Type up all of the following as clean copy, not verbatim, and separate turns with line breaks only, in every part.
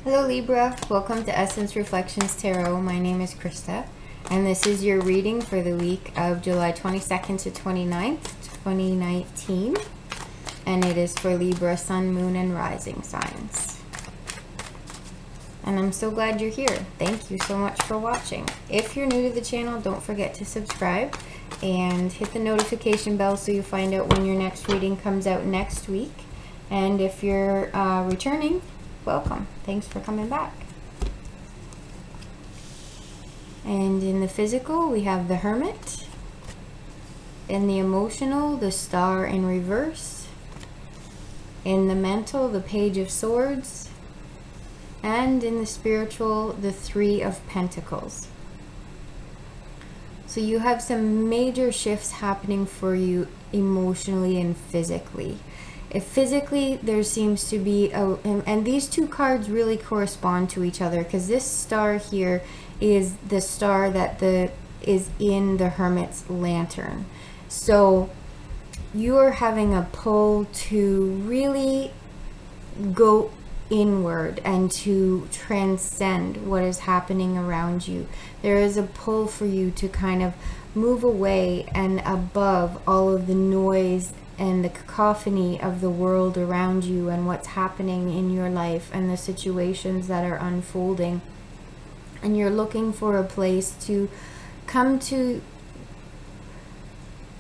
Hello Libra, welcome to Essence Reflections Tarot. My name is Krista, and this is your reading for the week of July 22nd to 29th, 2019. And it is for Libra, Sun, Moon, and Rising signs. And I'm so glad you're here. Thank you so much for watching. If you're new to the channel, don't forget to subscribe and hit the notification bell so you find out when your next reading comes out next week. And if you're returning, welcome. Thanks for coming back. And in the physical, we have the Hermit. In the emotional, the Star in reverse. In the mental, the Page of Swords. And in the spiritual, the Three of Pentacles. So you have some major shifts happening for you emotionally and physically. If physically, there seems to be and these two cards really correspond to each other, because this star here is the star that is in the Hermit's lantern. So you are having a pull to really go inward and to transcend what is happening around you. There is a pull for you to kind of move away and above all of the noise and the cacophony of the world around you and what's happening in your life and the situations that are unfolding. And you're looking for a place to come to,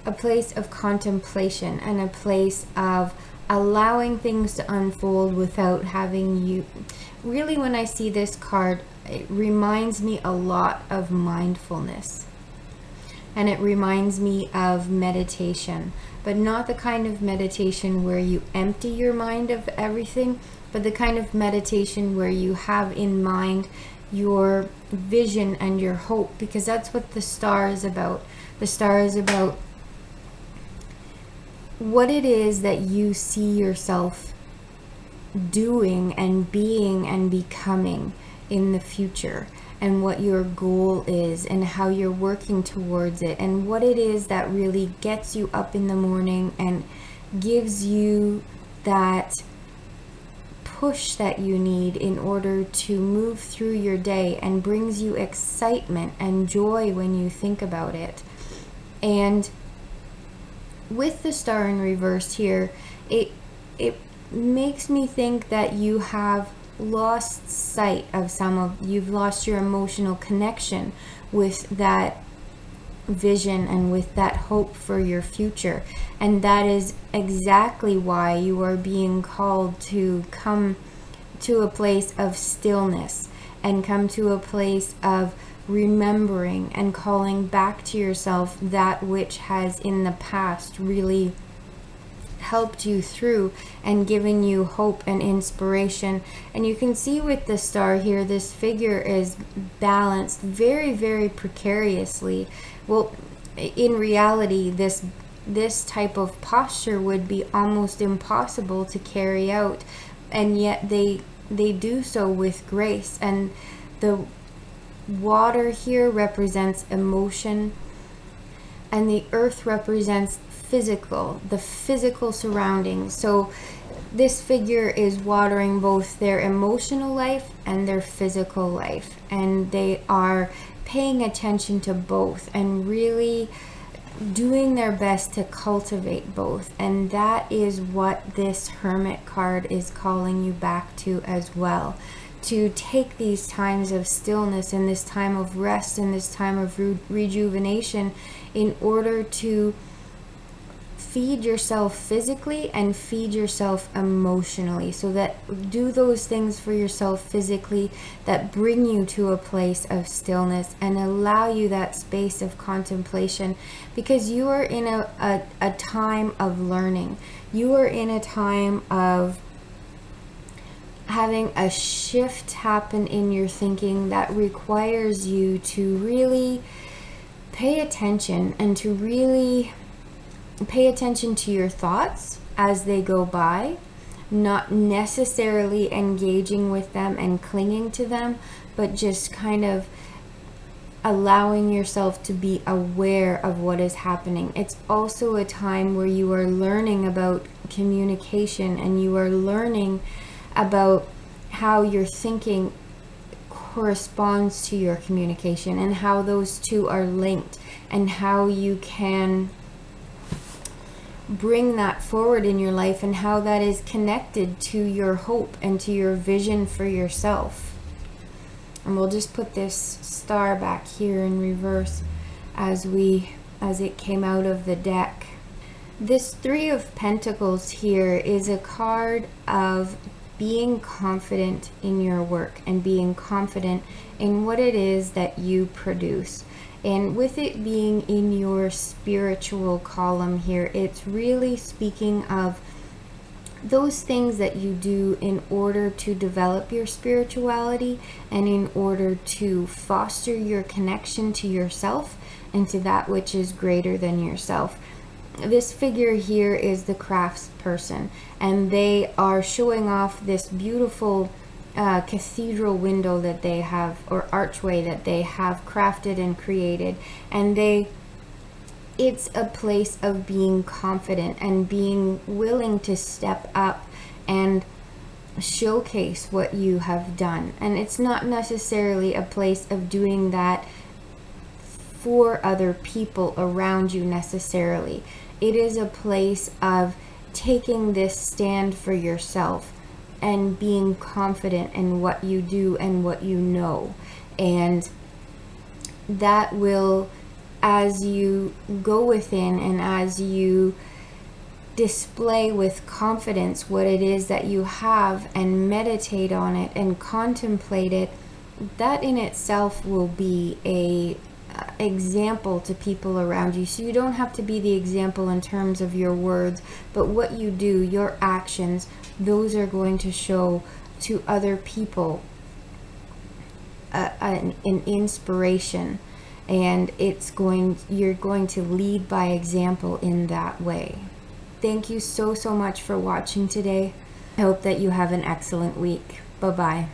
a place of contemplation and a place of allowing things to unfold without having you. Really, when I see this card, it reminds me a lot of mindfulness. And it reminds me of meditation, but not the kind of meditation where you empty your mind of everything, but the kind of meditation where you have in mind your vision and your hope, because that's what the star is about. The star is about what it is that you see yourself doing and being and becoming in the future, and what your goal is and how you're working towards it, and what it is that really gets you up in the morning and gives you that push that you need in order to move through your day, and brings you excitement and joy when you think about it. And with the star in reverse here, it makes me think that you have lost sight of you've lost your emotional connection with that vision and with that hope for your future. And that is exactly why you are being called to come to a place of stillness and come to a place of remembering and calling back to yourself that which has in the past really helped you through and given you hope and inspiration. And you can see with the star here, this figure is balanced very, very precariously. Well, in reality, this type of posture would be almost impossible to carry out, and yet they do so with grace. And the water here represents emotion, and the earth represents the physical surroundings. So this figure is watering both their emotional life and their physical life, and they are paying attention to both and really doing their best to cultivate both. And that is what this Hermit card is calling you back to as well, to take these times of stillness and this time of rest and this time of rejuvenation in order to feed yourself physically and feed yourself emotionally. So that do those things for yourself physically that bring you to a place of stillness and allow you that space of contemplation, because you are in a time of learning. You are in a time of having a shift happen in your thinking that requires you to really pay attention, and to really pay attention to your thoughts as they go by, not necessarily engaging with them and clinging to them, but just kind of allowing yourself to be aware of what is happening. It's also a time where you are learning about communication, and you are learning about how your thinking corresponds to your communication, and how those two are linked, and how you can bring that forward in your life, and how that is connected to your hope and to your vision for yourself. And we'll just put this star back here in reverse as it came out of the deck. This Three of Pentacles here is a card of being confident in your work and being confident in what it is that you produce. And with it being in your spiritual column here, it's really speaking of those things that you do in order to develop your spirituality and in order to foster your connection to yourself and to that which is greater than yourself. This figure here is the crafts person, and they are showing off this beautiful cathedral window that they have, or archway that they have crafted and created. And it's a place of being confident and being willing to step up and showcase what you have done. And it's not necessarily a place of doing that for other people around you necessarily. It is a place of taking this stand for yourself and being confident in what you do and what you know. And that will, as you go within and as you display with confidence what it is that you have and meditate on it and contemplate it, that in itself will be a example to people around you. So you don't have to be the example in terms of your words, but what you do, your actions, those are going to show to other people an inspiration, and you're going to lead by example in that way. Thank you so much for watching today. I hope that you have an excellent week. Bye-bye.